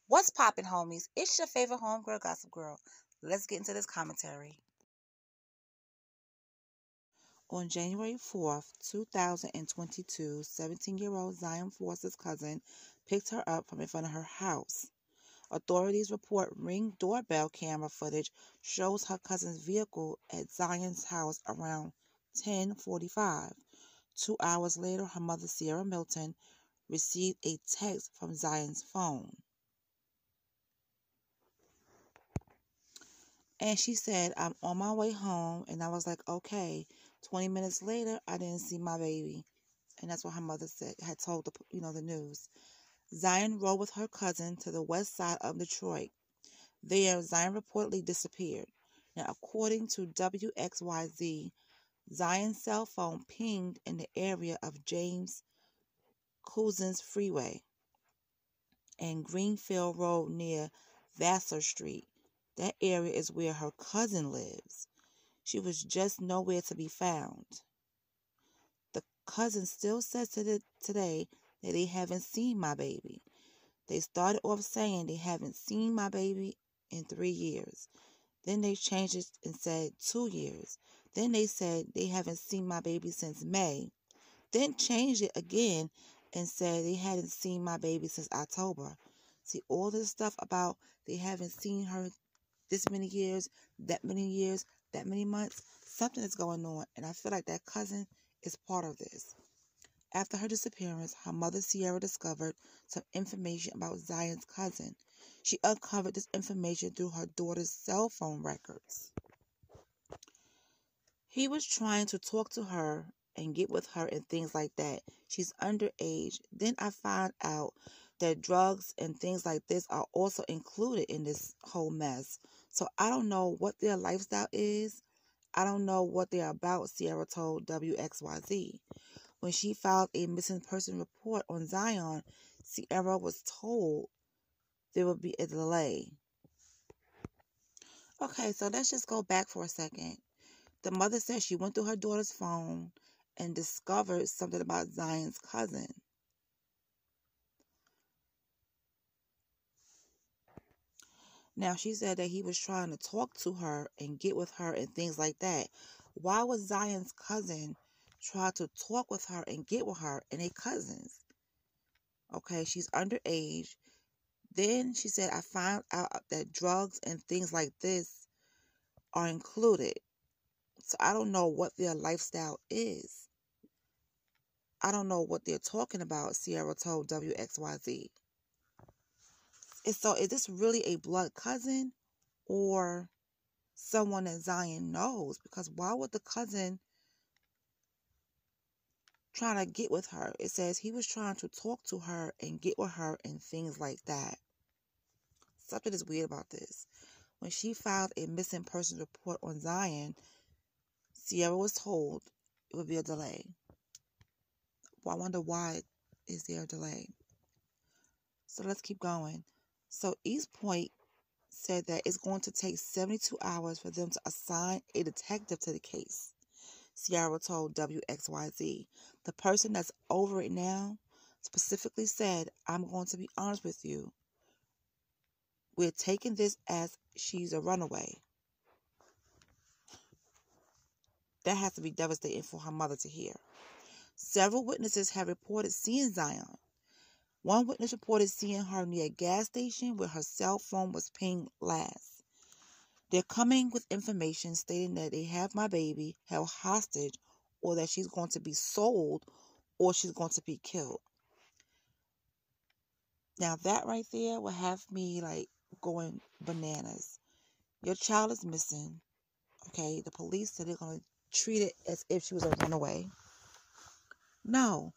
What's poppin', homies? It's your favorite homegirl, Gossip Girl. Let's get into this commentary. On January 4th, 2022, 17-year-old Zion Foster's cousin picked her up from in front of her house. Authorities report Ring doorbell camera footage shows her cousin's vehicle at Zion's house around 10:45. 2 hours later, her mother, Sierra Milton, received a text from Zion's phone. And she said, I'm on my way home. And I was like, okay. 20 minutes later, I didn't see my baby. And that's what her mother said, had told the news. Zion rode with her cousin to the west side of Detroit. There, Zion reportedly disappeared. Now, according to WXYZ, Zion's cell phone pinged in the area of James Couzens Freeway and Greenfield Road near Vassar Street. That area is where her cousin lives. She was just nowhere to be found. The cousin still says today that they haven't seen my baby. They started off saying they haven't seen my baby in 3 years. Then they changed it and said 2 years. Then they said they haven't seen my baby since May. Then changed it again and said they hadn't seen my baby since October. See, all this stuff about they haven't seen her this many years, that many months, something is going on. And I feel like that cousin is part of this. After her disappearance, her mother, Sierra, discovered some information about Zion's cousin. She uncovered this information through her daughter's cell phone records. He was trying to talk to her and get with her and things like that. She's underage. Then I found out that drugs and things like this are also included in this whole mess. So I don't know what their lifestyle is. I don't know what they're about, Sierra told WXYZ. When she filed a missing person report on Zion, Sierra was told there would be a delay. Okay, so let's just go back for a second. The mother said she went through her daughter's phone and discovered something about Zion's cousin. Now, she said that he was trying to talk to her and get with her and things like that. Why would Zion's cousin try to talk with her and get with her and they cousins? Okay, she's underage. Then she said, I found out that drugs and things like this are included. So I don't know what their lifestyle is. I don't know what they're talking about, Sierra told WXYZ. And so is this really a blood cousin or someone that Zion knows? Because why would the cousin try to get with her? It says he was trying to talk to her and get with her and things like that. Something is weird about this. When she filed a missing persons report on Zion, Sierra was told it would be a delay. Well, I wonder why is there a delay. So let's keep going. So East Point said that it's going to take 72 hours for them to assign a detective to the case. Sierra told WXYZ. The person that's over it now specifically said, I'm going to be honest with you. We're taking this as she's a runaway. That has to be devastating for her mother to hear. Several witnesses have reported seeing Zion. One witness reported seeing her near a gas station where her cell phone was pinged last. They're coming with information stating that they have my baby held hostage or that she's going to be sold or she's going to be killed. Now that right there will have me like going bananas. Your child is missing. Okay, the police said they're going to treat it as if she was a runaway. No,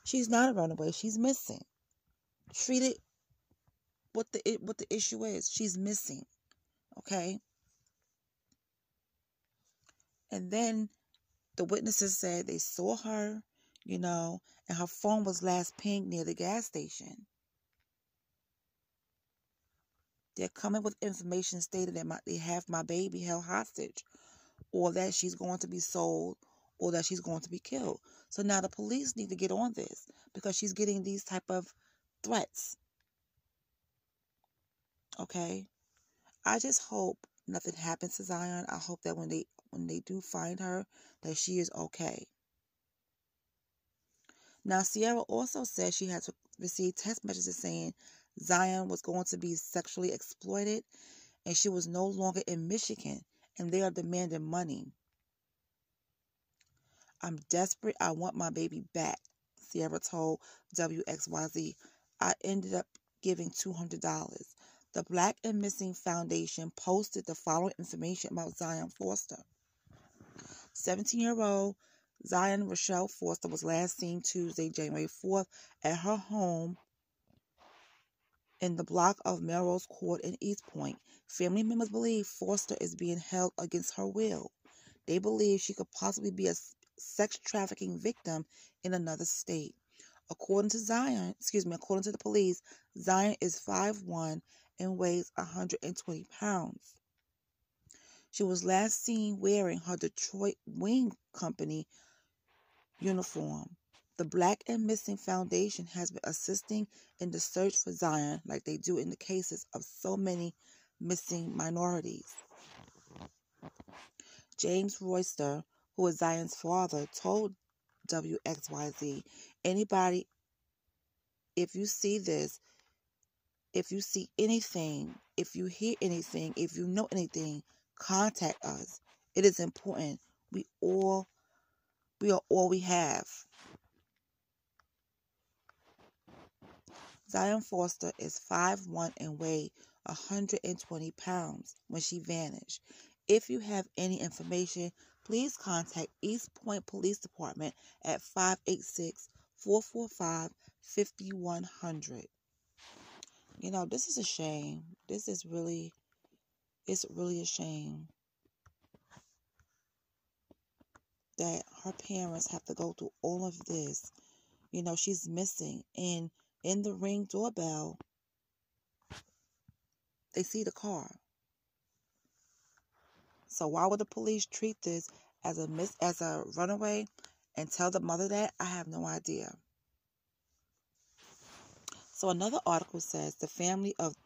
she's not a runaway. She's missing. Treat it what the issue is. She's missing. Okay? And then the witnesses said they saw her, and her phone was last pinged near the gas station. They're coming with information stating that they have my baby held hostage or that she's going to be sold or that she's going to be killed. So now the police need to get on this because she's getting these type of threats. Okay? I just hope nothing happens to Zion. I hope that when they do find her, that she is okay. Now, Sierra also said she had received text messages saying Zion was going to be sexually exploited and she was no longer in Michigan and they are demanding money. I'm desperate. I want my baby back, Sierra told WXYZ. I ended up giving $200. The Black and Missing Foundation posted the following information about Zion Foster. 17-year-old Zion Rachelle Foster was last seen Tuesday, January 4th, at her home in the block of Melrose Court in East Point. Family members believe Foster is being held against her will. They believe she could possibly be a sex trafficking victim in another state. According to the police, Zion is 5'1" and weighs 120 pounds. She was last seen wearing her Detroit Wing Company uniform. The Black and Missing Foundation has been assisting in the search for Zion like they do in the cases of so many missing minorities. James Royster, who is Zion's father, told WXYZ, anybody, if you see this, if you see anything, if you hear anything, if you know anything, contact us. It is important. We are all we have. Zion Foster is 5'1" and weighed 120 pounds when she vanished. If you have any information, please contact East Point Police Department at 586-445-5100. You know, this is a shame. It's really a shame that her parents have to go through all of this. You know, she's missing, and in the Ring doorbell, they see the car. So why would the police treat this as a runaway and tell the mother that? I have no idea. So another article says the family of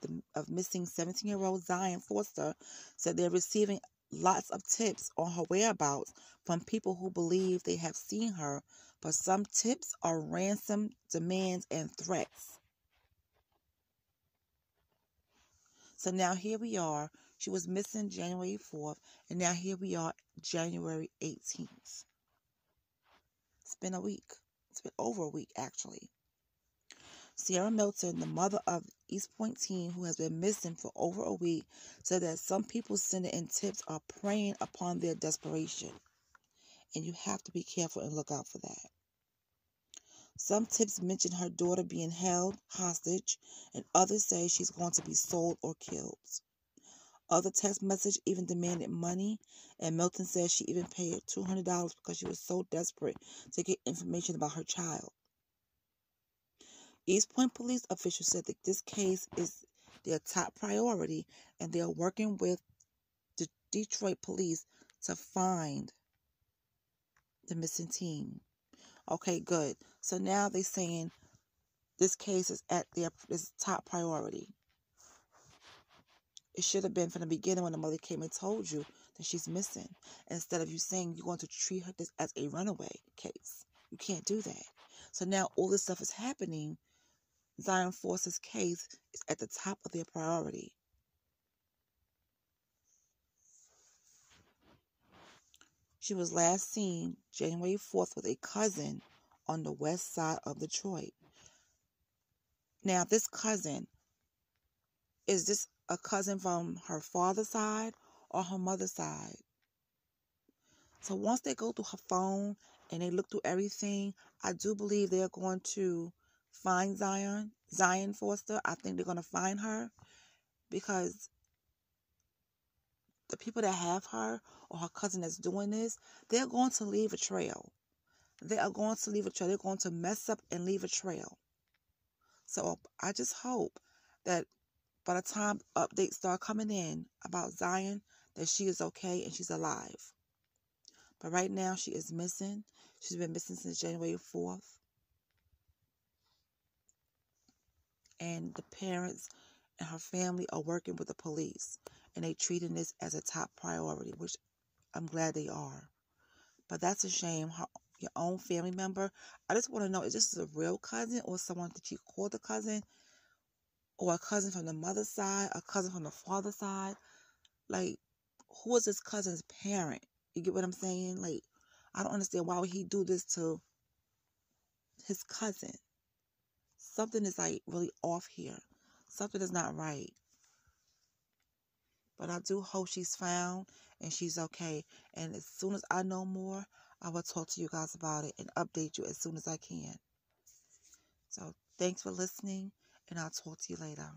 missing 17-year-old Zion Foster said they're receiving lots of tips on her whereabouts from people who believe they have seen her, but some tips are ransom demands and threats. So now here we are. She was missing January 4th, and now here we are, January 18th. It's been a week. It's been over a week, actually. Sierra Milton, the mother of East Point teen who has been missing for over a week, said that some people sending in tips are preying upon their desperation. And you have to be careful and look out for that. Some tips mention her daughter being held hostage, and others say she's going to be sold or killed. Other text message even demanded money, and Milton said she even paid $200 because she was so desperate to get information about her child. East Point police officials said that this case is their top priority, and they are working with the Detroit police to find the missing teen. Okay, good. So now they're saying this case is at their top priority. It should have been from the beginning when the mother came and told you that she's missing, instead of you saying you're going to treat her this as a runaway case. You can't do that. So now all this stuff is happening. Zion Foster's case is at the top of their priority. She was last seen January 4th with a cousin on the west side of Detroit. Now, this cousin, is this a cousin from her father's side or her mother's side? So once they go through her phone and they look through everything, I do believe they're going to find Zion Foster. I think they're going to find her, because the people that have her or her cousin that's doing this, they're going to leave a trail. They are going to leave a trail. They're going to mess up and leave a trail. So I just hope that by the time updates start coming in about Zion, that she is okay and she's alive. But right now, she is missing. She's been missing since January 4th. And the parents and her family are working with the police, and they treating this as a top priority, which I'm glad they are. But that's a shame how your own family member. I just want to know, is this a real cousin or someone that you called a cousin, or a cousin from the mother's side, a cousin from the father's side? Like, who is this cousin's parent? You get what I'm saying? Like, I don't understand why would he do this to his cousin. Something is like really off here. Something is not right. But I do hope she's found and she's okay. And as soon as I know more, I will talk to you guys about it and update you as soon as I can. So thanks for listening, and I'll talk to you later.